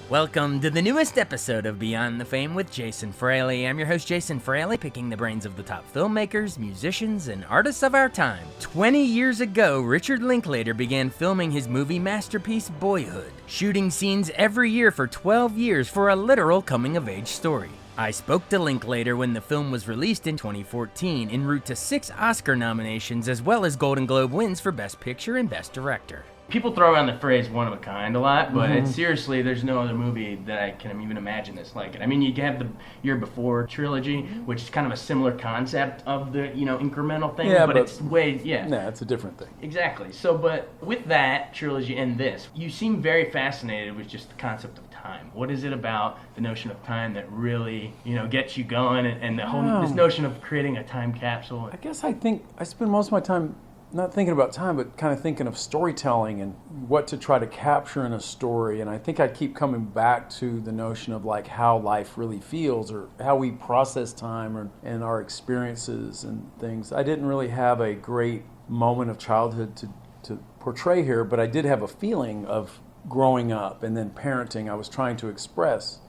Welcome to the newest episode of Beyond the Fame with Jason Fraley. I'm your host, Jason Fraley, picking the brains of the top filmmakers, musicians, and artists of our time. 20 years ago, Richard Linklater began filming his movie masterpiece, Boyhood, shooting scenes every year for 12 years for a literal coming-of-age story. I spoke to Linklater when the film was released in 2014, en route to 6 Oscar nominations as well as Golden Globe wins for Best Picture and Best Director. People throw around the phrase one of a kind a lot, but seriously, there's no other movie that I can even imagine that's like it. I mean, you have the Year Before trilogy, which is kind of a similar concept of the, incremental thing, but it's way, Yeah, it's a different thing. Exactly. So, but with that trilogy and this, you seem very fascinated with just the concept of time. What is it about the notion of time that really, gets you going, and the whole, this notion of creating a time capsule? I guess I think I spend most of my time not thinking about time, but kind of thinking of storytelling and what to try to capture in a story. And I think I keep coming back to the notion of like how life really feels, or how we process time, and our experiences and things. I didn't really have a great moment of childhood to portray here, but I did have a feeling of growing up and then parenting I was trying to express.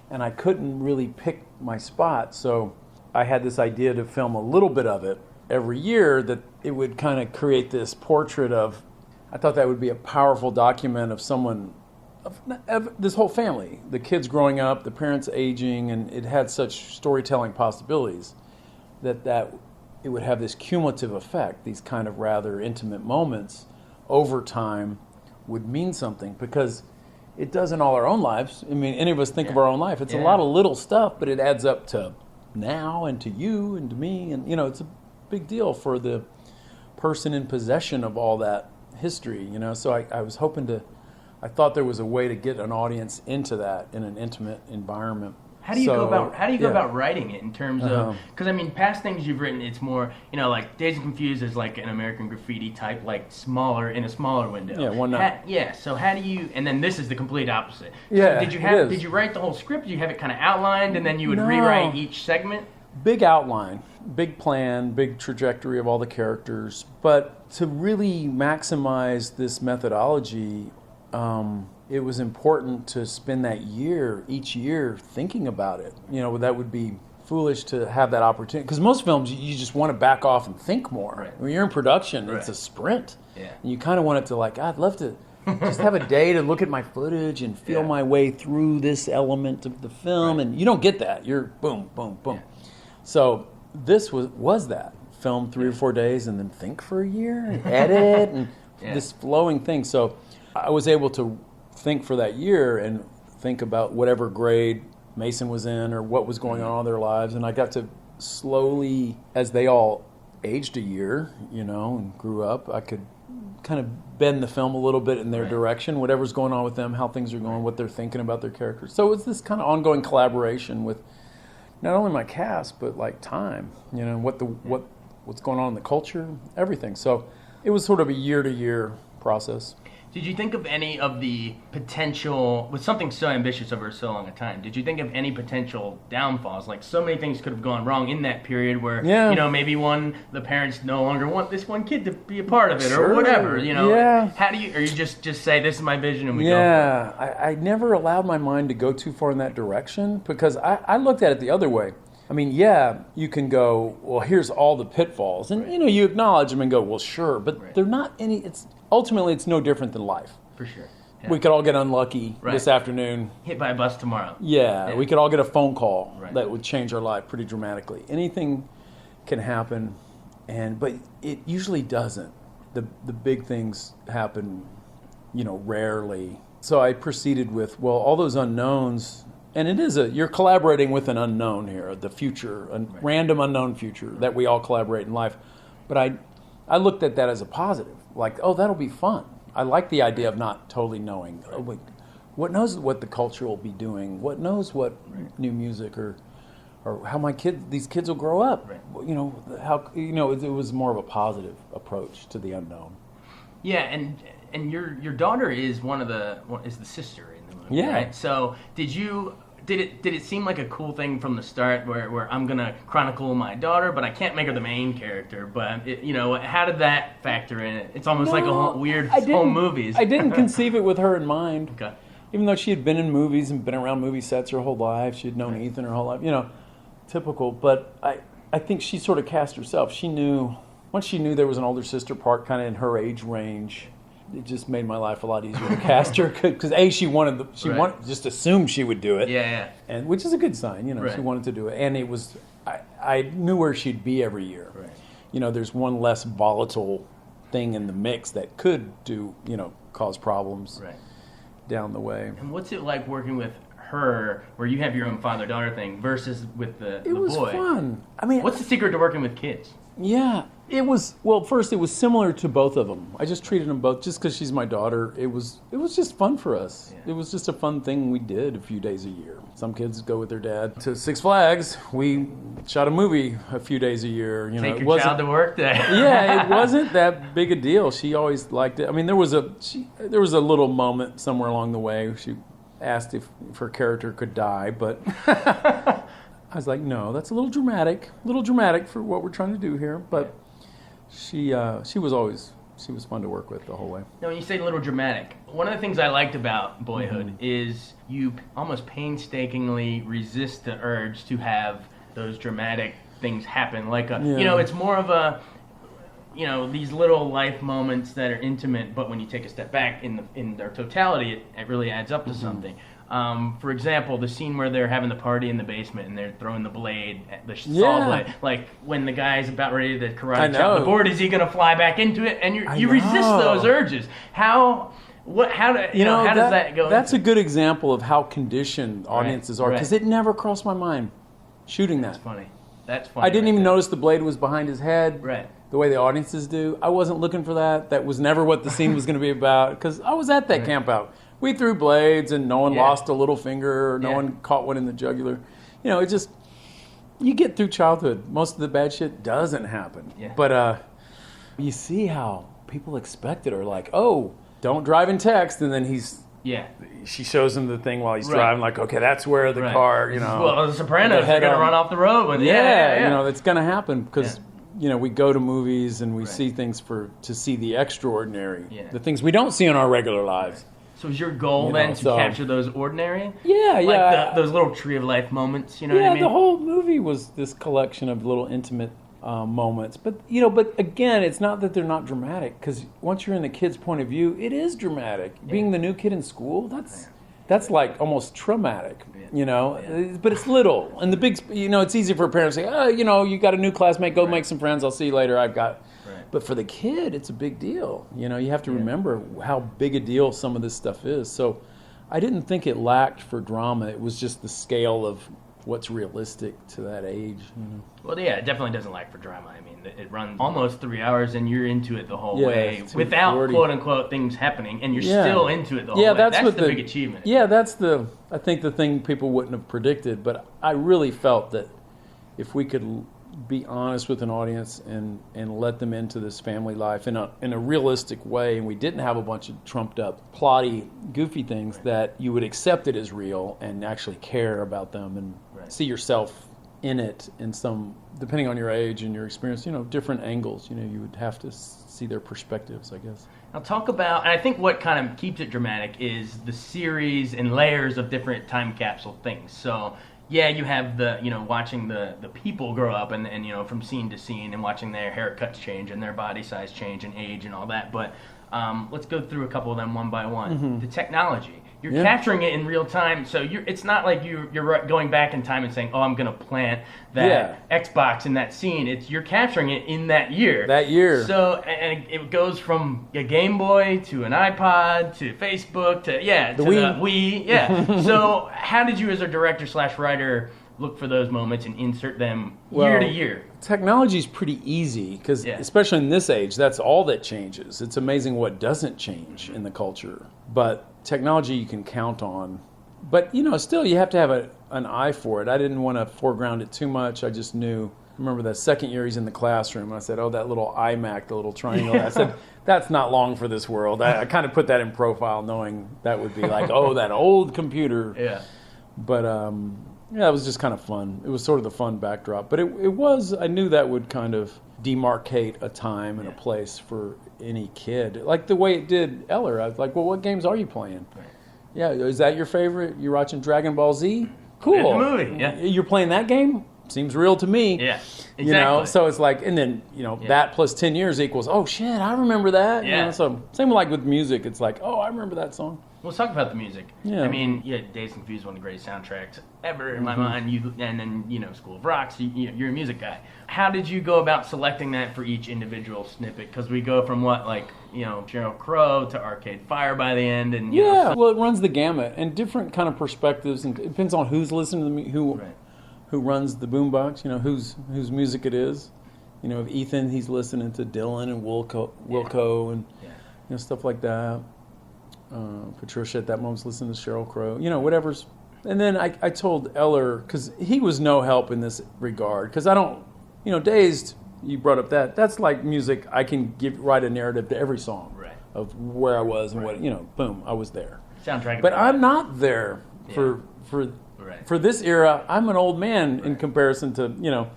And I couldn't really pick my spot, so I had this idea to film a little bit of it every year, that it would kind of create this portrait of, I thought that would be a powerful document of someone, of this whole family, the kids growing up, the parents aging, and it had such storytelling possibilities that it would have this cumulative effect. These kind of rather intimate moments over time would mean something, because it does in all our own lives. I mean, any of us think of our own life. It's a lot of little stuff, but it adds up to now and to you and to me, and it's a big deal for the person in possession of all that history, so I was hoping I thought there was a way to get an audience into that in an intimate environment. How do you go about writing it in terms of, because I mean, past things you've written, it's more, like Dazed and Confused is like an American Graffiti type, like in a smaller window. Yeah, one night. So how do you, and then this is the complete opposite. Yeah, so did you write the whole script? Did you have it kind of outlined and then you would rewrite each segment? Big outline, big plan, big trajectory of all the characters. But to really maximize this methodology, it was important to spend that each year thinking about it. That would be foolish to have that opportunity. Because most films, you just want to back off and think more. Right. When you're in production, it's a sprint. Yeah. And you kind of want it to I'd love to just have a day to look at my footage and feel my way through this element of the film. And you don't get that. You're boom, boom, boom. Yeah. So this was that. Film 3 or 4 days and then think for a year and edit and this flowing thing. So I was able to think for that year and think about whatever grade Mason was in or what was going on in their lives. And I got to slowly, as they all aged a year, and grew up, I could kind of bend the film a little bit in their direction, whatever's going on with them, how things are going, what they're thinking about their characters. So it's this kind of ongoing collaboration with not only my cast, but like time, what's going on in the culture, everything. So it was sort of a year-to-year process. Did you think of any of the potential, with something so ambitious over so long a time, did you think of any potential downfalls? Like so many things could have gone wrong in that period where, maybe the parents no longer want this one kid to be a part of it or whatever, How do you, or you just say, this is my vision and we go for it? Yeah, I never allowed my mind to go too far in that direction, because I looked at it the other way. I mean, you can go, well, here's all the pitfalls. And, you acknowledge them and go, well, sure. But they're not any, ultimately, it's no different than life. For sure. Yeah. We could all get unlucky this afternoon. Hit by a bus tomorrow. Yeah, we could all get a phone call that would change our life pretty dramatically. Anything can happen, but it usually doesn't. The big things happen, rarely. So I proceeded with, well, all those unknowns. And it is you're collaborating with an unknown here, the future, a random unknown future that we all collaborate in life. But I looked at that as a positive, like, oh, that'll be fun. I like the idea of not totally knowing. Oh, wait, what knows what the culture will be doing? What knows what new music or how these kids will grow up? Right. It was more of a positive approach to the unknown. Yeah, and your daughter is is the sister in the movie, right? So did it seem like a cool thing from the start where I'm gonna chronicle my daughter, but I can't make her the main character? But how did that factor in it? It's almost like a weird home movies. I didn't conceive it with her in mind. Okay. even though she had been in movies and been around movie sets her whole life, she had known Ethan her whole life, typical. But I think she sort of cast herself. She knew, once she knew there was an older sister part kind of in her age range, it just made my life a lot easier to cast her. Because she wanted, just assumed she would do it. Yeah. And which is a good sign, she wanted to do it. And it was, I knew where she'd be every year. Right. There's one less volatile thing in the mix that could cause problems down the way. And what's it like working with her, where you have your own father-daughter thing, versus with the boy? It was fun. I mean, what's the secret to working with kids? Yeah, it was. Well, first it was similar to both of them. I just treated them both just because she's my daughter. It was just fun for us. Yeah. It was just a fun thing we did a few days a year. Some kids go with their dad to Six Flags. We shot a movie a few days a year. Take your child to work day. Yeah, it wasn't that big a deal. She always liked it. I mean, there was a little moment somewhere along the way. She asked if her character could die, but I was like, no, that's a little dramatic for what we're trying to do here. But she was fun to work with the whole way. Now, when you say a little dramatic, one of the things I liked about Boyhood is you almost painstakingly resist the urge to have those dramatic things happen. Like, it's more of a, these little life moments that are intimate, but when you take a step back in their totality, it really adds up to something. For example, the scene where they're having the party in the basement and they're throwing the blade, the saw blade, like when the guy's about ready to karate chop the board, is he going to fly back into it? And you resist those urges. How does that go? That's a good example of how conditioned audiences are, because it never crossed my mind shooting that. That's funny. I didn't even notice the blade was behind his head. Right. The way the audiences do. I wasn't looking for that. That was never what the scene was going to be about, because I was at that camp out. We threw blades and no one lost a little finger or no one caught one in the jugular. It just, you get through childhood. Most of the bad shit doesn't happen. Yeah. But you see how people expect it, or like, oh, don't drive and text, and then she shows him the thing while he's driving, like, okay, that's where the car, Well, the Sopranos are going to run off the road. It's going to happen because... we go to movies and we see things to see the extraordinary, the things we don't see in our regular lives. So is your goal then to capture those ordinary? Yeah, those little tree of life moments, what I mean? The whole movie was this collection of little intimate moments. But, but again, it's not that they're not dramatic, because once you're in the kid's point of view, it is dramatic. Yeah. Being the new kid in school, that's like almost traumatic, but it's little. And the big, it's easy for parents to say, oh, you got a new classmate, go make some friends, I'll see you later, But for the kid, it's a big deal. You have to remember how big a deal some of this stuff is. So I didn't think it lacked for drama. It was just the scale of what's realistic to that age. Well, yeah, it definitely doesn't lack for drama. I mean, it runs almost 3 hours, and you're into it the whole way without quote-unquote things happening, and you're still into it the whole way. That's the big achievement. Yeah, I think the thing people wouldn't have predicted, but I really felt that if we could be honest with an audience and let them into this family life in a realistic way, and we didn't have a bunch of trumped up, plotty, goofy things, that you would accept it as real and actually care about them and see yourself in it in some, depending on your age and your experience, different angles. You would have to see their perspectives, I guess. Now talk about, and I think what kind of keeps it dramatic is the series and layers of different time capsule things. So yeah, you have the, watching the people grow up and from scene to scene, and watching their haircuts change and their body size change and age and all that. But let's go through a couple of them one by one. Mm-hmm. The technology. You're capturing it in real time, so it's not like you're going back in time and saying, oh, I'm going to plant that Xbox in that scene. You're capturing it in that year. So, and it goes from a Game Boy to an iPod to Facebook to the Wii. Yeah. So how did you, as a director/writer, look for those moments and insert them year to year? Technology is pretty easy, because especially in this age, that's all that changes. It's amazing what doesn't change in the culture. But technology you can count on. But, still you have to have an eye for it. I didn't want to foreground it too much. I just knew. I remember the second year he's in the classroom, and I said, oh, that little iMac, the little triangle. I said, that's not long for this world. I kind of put that in profile, knowing that would be like, oh, that old computer. Yeah. But, it was just kind of fun. It was sort of the fun backdrop. But it was, I knew that would kind of demarcate a time and a place for any kid. Like the way it did Eller. I was like, well, what games are you playing? Yeah, is that your favorite? You're watching Dragon Ball Z? Cool. It's a movie, yeah. You're playing that game? Seems real to me. Yeah, exactly. You know, so it's like, and then, that plus 10 years equals, oh shit, I remember that. Yeah. You know, so same like with music. It's like, oh, I remember that song. Let's talk about the music. Yeah. I mean, Dazed and Confused, one of the greatest soundtracks ever in my mind. And then, School of Rock, so you're a music guy. How did you go about selecting that for each individual snippet? Because we go from Sheryl Crow to Arcade Fire by the end. And well, it runs the gamut and different kind of perspectives, and it depends on who's listening to who runs the boombox, whose music it is. If Ethan, he's listening to Dylan and Wilco and stuff like that. Patricia at that moment's listening to Sheryl Crow, whatever's. And then I told Eller, because he was no help in this regard, because I don't, Dazed, you brought up that's like music, I can write a narrative to every song of where I was and what, boom, I was there. Soundtrack. But I'm not there for this era. I'm an old man in comparison to,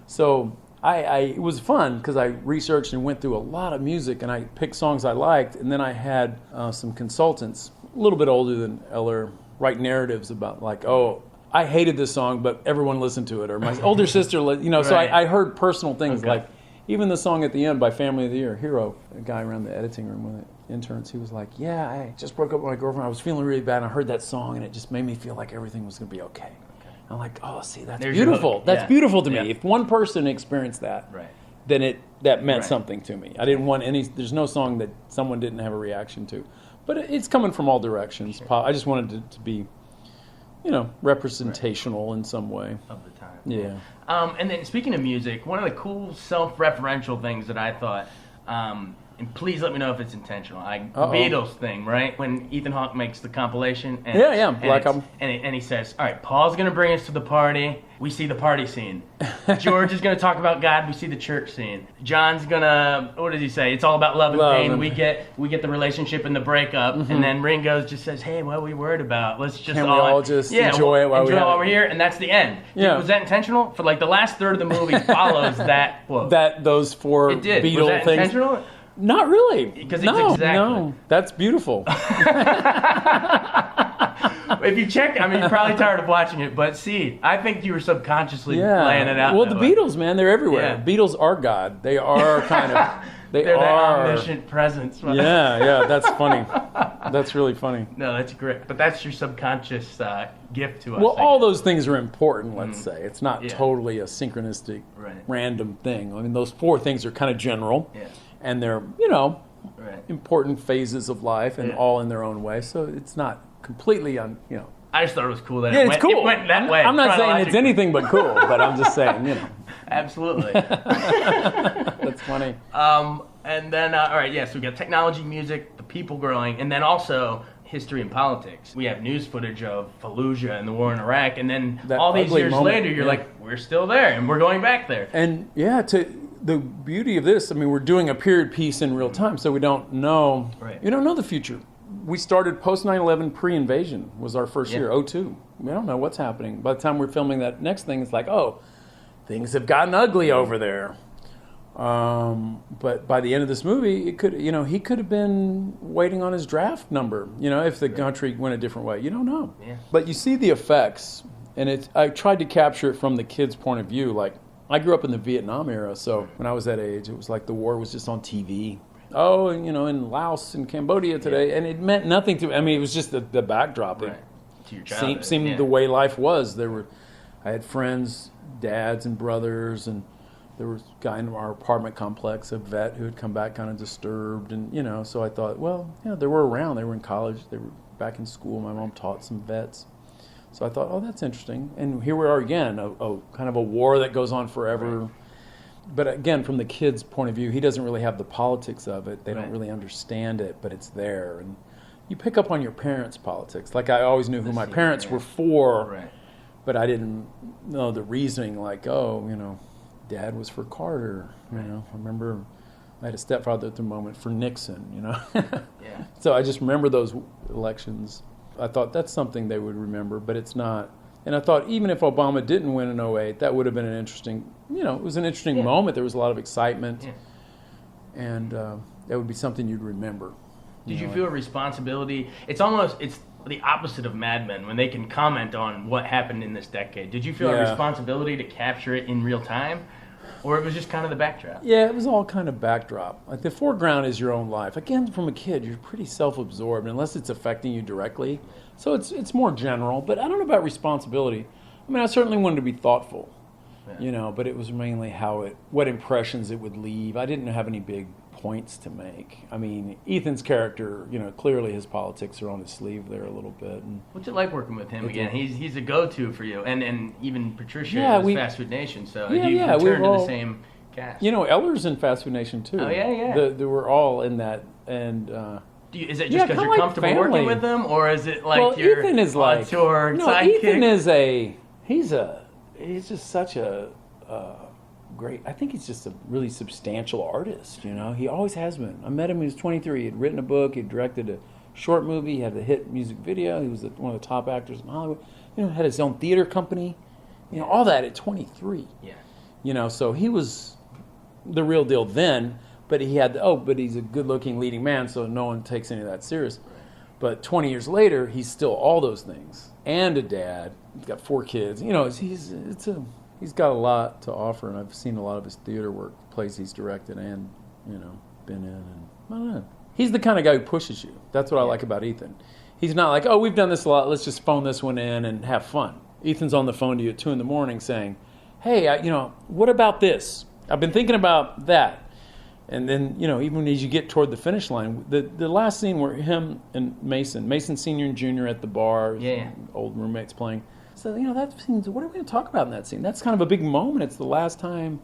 So it was fun because I researched and went through a lot of music and I picked songs I liked, and then I had some consultants, a little bit older than Eller, write narratives about like, oh, I hated this song, but everyone listened to it, or my older sister, so I heard personal things like even the song at the end by Family of the Year, Hero, a guy around the editing room with the interns, he was like, yeah, I just broke up with my girlfriend, I was feeling really bad, and I heard that song, and it just made me feel like everything was going to be okay. I'm like, oh, see, that's beautiful. That's beautiful to me. If one person experienced that, then that meant something to me. I didn't want there's no song that someone didn't have a reaction to. But it's coming from all directions. Sure. I just wanted it to be, representational in some way. Of the time. Yeah. And then speaking of music, one of the cool self-referential things that I thought, and please let me know if it's intentional. The Beatles thing, right? When Ethan Hawke makes the compilation. And, Black Album. And he says, all right, Paul's going to bring us to the party. We see the party scene. George is going to talk about God. We see the church scene. John's going to, what does he say? It's all about love and pain. We get the relationship and the breakup. Mm-hmm. And then Ringo just says, hey, what are we worried about? Let's just Can we all just enjoy it while we're here? And that's the end. Yeah. Was that intentional? For like the last third of the movie follows that quote. Those four it did. Beatle was that things. Intentional? Not really. Because no, that's beautiful. If you check, you're probably tired of watching it, but I think you were subconsciously laying it out. Well, the Beatles, man, they're everywhere. Yeah. Beatles are God. They are kind of. They're that omniscient presence. Yeah, that's funny. That's really funny. No, that's great. But that's your subconscious gift to us. Well, all those things are important, let's say. It's not totally a synchronistic, random thing. I mean, those four things are kind of general. Yeah. And they're, important phases of life and all in their own way. So it's not completely I just thought it was cool that it went that way. I'm not saying it's anything but cool, but I'm just saying, Absolutely. That's funny. And then, all right, so we got technology, music, the people growing, and then also history and politics. We have news footage of Fallujah and the war in Iraq, and then all these years later, you're like, we're still there, and we're going back there. And, the beauty of this, we're doing a period piece in real time, so we don't know. Right. You don't know the future. We started post 9/11, pre-invasion was our first year, 2002. We don't know what's happening. By the time we're filming that next thing, it's like, things have gotten ugly over there. But by the end of this movie, it could, he could have been waiting on his draft number. If the country went a different way, you don't know. Yeah. But you see the effects, and I tried to capture it from the kid's point of view, like. I grew up in the Vietnam era, so when I was that age, it was like the war was just on TV. Oh, in Laos and Cambodia today, and it meant nothing to me. It was just the backdrop. Right. To your childhood. Seemed the way life was. I had friends, dads and brothers, and there was a guy in our apartment complex, a vet who had come back kind of disturbed, and so I thought, they were around. They were in college. They were back in school. My mom taught some vets. So I thought, that's interesting. And here we are again, a kind of a war that goes on forever. Right. But again, from the kid's point of view, he doesn't really have the politics of it. They don't really understand it, but it's there. And you pick up on your parents' politics. Like I always knew who my parents were for, but I didn't know the reasoning. Like, Dad was for Carter. I remember I had a stepfather at the moment for Nixon. So I just remember those elections. I thought that's something they would remember, but it's not. And I thought even if Obama didn't win in 2008, that would have been an interesting, it was an interesting moment. There was a lot of excitement, and that would be something you'd remember. Did you feel a responsibility? It's almost, the opposite of Mad Men when they can comment on what happened in this decade. Did you feel a responsibility to capture it in real time? Or it was just kind of the backdrop? Yeah, it was all kind of backdrop. Like the foreground is your own life. Again, from a kid, you're pretty self-absorbed unless it's affecting you directly. So it's more general. But I don't know about responsibility. I mean, I certainly wanted to be thoughtful, but it was mainly what impressions it would leave. I didn't have any big points to make. I mean, Ethan's character, clearly his politics are on his sleeve there a little bit. And what's it like working with him again? He's a go-to for you, and even Patricia was Fast Food Nation, so you returned to the same cast. Eller's in Fast Food Nation too. Oh yeah. They were all in that, and is it just because you're comfortable working with them, or is it like you're Ethan is like tour sidekick? Ethan is he's just such a great. I think he's just a really substantial artist. He always has been. I met him when he was 23. He had written a book. He directed a short movie. He had a hit music video. He was one of the top actors in Hollywood. Had his own theater company. All that at 23. Yeah. So he was the real deal then. But he had but he's a good-looking leading man, so no one takes any of that serious. But 20 years later, he's still all those things and a dad. He's got 4 kids. He's got a lot to offer, and I've seen a lot of his theater work, plays he's directed and, been in. And I don't know. He's the kind of guy who pushes you. That's what I like about Ethan. He's not like, we've done this a lot, let's just phone this one in and have fun. Ethan's on the phone to you at 2 a.m. saying, hey, what about this? I've been thinking about that. And then, even as you get toward the finish line, the last scene where him and Mason Sr. and Jr. at the bar, old roommates playing. So, that scene, what are we going to talk about in that scene? That's kind of a big moment. It's the last time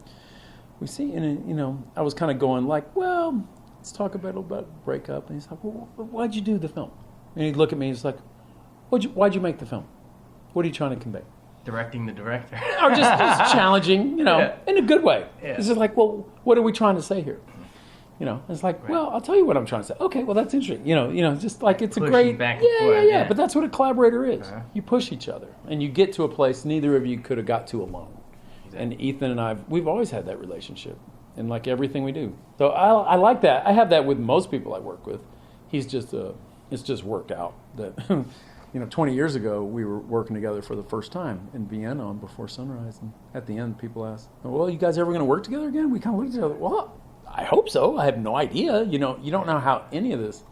we see, and, I was kind of going like, well, let's talk about breakup. And he's like, well, why'd you do the film? And he'd look at me and he's like, why'd you make the film? What are you trying to convey? Directing the director. Or just challenging, in a good way. Yeah. It's just like, well, what are we trying to say here? It's like, well, I'll tell you what I'm trying to say. Okay, well, that's interesting. Just like it's pushing a great back and forth. Yeah. But that's what a collaborator is. Uh-huh. You push each other, and you get to a place neither of you could have got to alone. Exactly. And Ethan and we've always had that relationship, in like everything we do. So I like that. I have that with most people I work with. It's just worked out that. 20 years ago, we were working together for the first time in Vienna on Before Sunrise, and at the end, people asked, "Well, you guys ever going to work together again?" We kind of looked at each other. Well, I hope so. I have no idea. You don't know how any of this.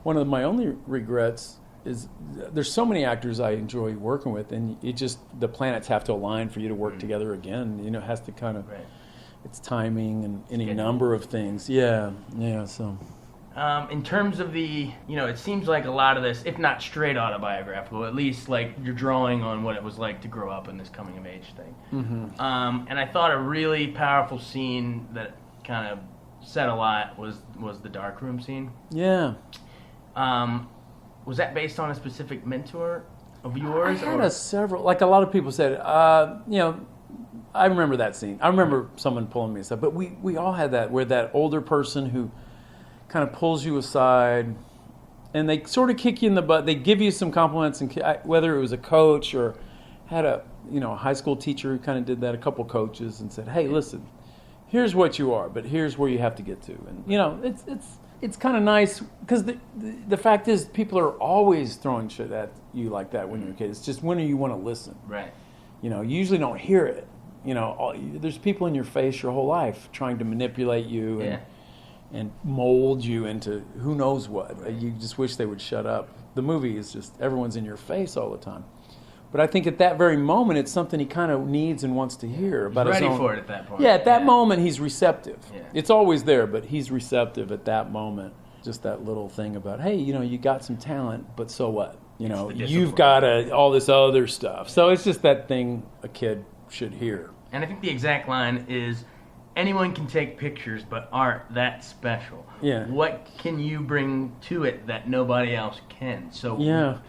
One of my only regrets is there's so many actors I enjoy working with, and the planets have to align for you to work together again. It has to kind of, it's timing and any number of things. Yeah. So. In terms of it seems like a lot of this, if not straight autobiographical, at least like you're drawing on what it was like to grow up in this coming of age thing. Mm-hmm. And I thought a really powerful scene that kind of said a lot was the darkroom scene. Yeah. Was that based on a specific mentor of yours? I had several. Like a lot of people said, I remember that scene. I remember someone pulling me aside. But we all had that, where that older person who kind of pulls you aside, and they sort of kick you in the butt. They give you some compliments, and whether it was a coach or had a high school teacher who kind of did that, a couple coaches, and said, "Hey, listen, here's what you are, but here's where you have to get to." And it's kind of nice because the fact is people are always throwing shit at you like that when you're a kid. It's just when do you want to listen? Right. You usually don't hear it. There's people in your face your whole life trying to manipulate you and mold you into who knows what. Right. You just wish they would shut up. The movie is just everyone's in your face all the time. But I think at that very moment, it's something he kind of needs and wants to hear about his own. He's ready for it at that point. Yeah, at that moment, he's receptive. Yeah. It's always there, but he's receptive at that moment. Just that little thing about, hey, you got some talent, but so what? You've got all this other stuff. So it's just that thing a kid should hear. And I think the exact line is, anyone can take pictures, but art, that's special. Yeah. What can you bring to it that nobody else can? So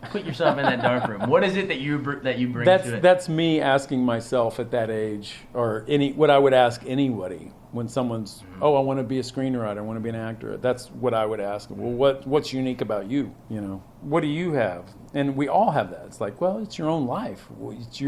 put yourself in that dark room. What is it that you bring to it? That's me asking myself at that age, or what I would ask anybody when someone's, I want to be a screenwriter, I want to be an actor. That's what I would ask. Well, what's unique about you? What do you have? And we all have that. It's like, well, it's your own life. It's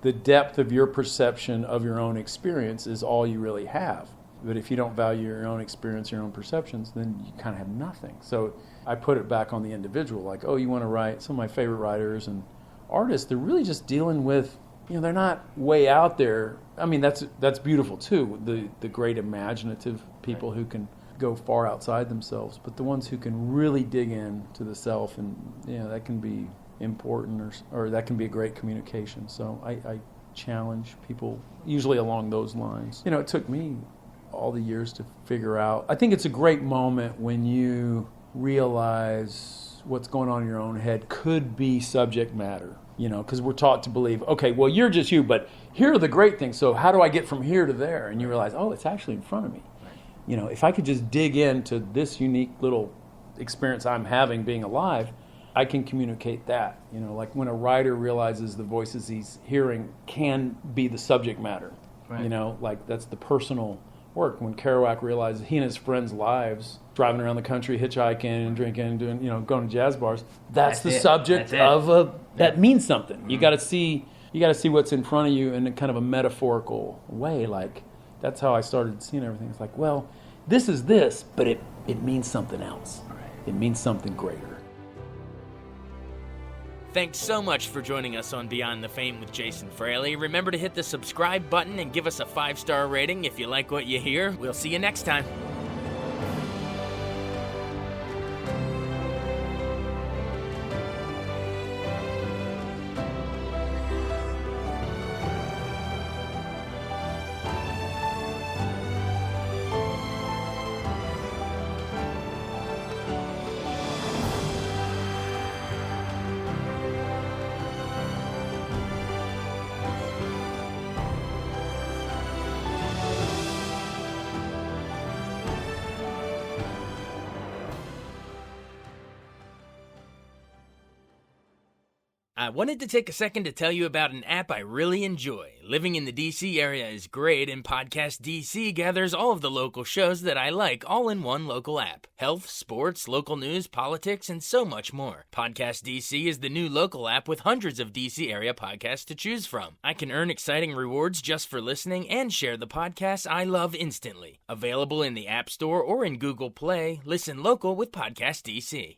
the depth of your perception of your own experience is all you really have. But if you don't value your own experience, your own perceptions, then you kind of have nothing. So I put it back on the individual, like, oh, you want to write. Some of my favorite writers and artists, they're really just dealing with, they're not way out there. I mean, that's beautiful too, the great imaginative people who can go far outside themselves, but the ones who can really dig in to the self, and that can be important, or that can be a great communication. So I challenge people usually along those lines. It took me all the years to figure out. I think it's a great moment when you realize what's going on in your own head could be subject matter, because we're taught to believe, okay, well, you're just you, but here are the great things, so how do I get from here to there? And you realize, oh, it's actually in front of me. If I could just dig into this unique little experience I'm having being alive, I can communicate that. Like when a writer realizes the voices he's hearing can be the subject matter. Right. Like that's the personal work. When Kerouac realizes he and his friends' lives, driving around the country, hitchhiking and drinking and doing, going to jazz bars, that's the subject that means something. Mm-hmm. You got to see what's in front of you in a kind of a metaphorical way. Like that's how I started seeing everything. It's like, well, this is this, but it means something else. Right. It means something greater. Thanks so much for joining us on Beyond the Fame with Jason Fraley. Remember to hit the subscribe button and give us a 5-star rating if you like what you hear. We'll see you next time. I wanted to take a second to tell you about an app I really enjoy. Living in the DC area is great, and Podcast DC gathers all of the local shows that I like all in one local app. Health, sports, local news, politics, and so much more. Podcast DC is the new local app with hundreds of DC area podcasts to choose from. I can earn exciting rewards just for listening and share the podcasts I love instantly. Available in the App Store or in Google Play, listen local with Podcast DC.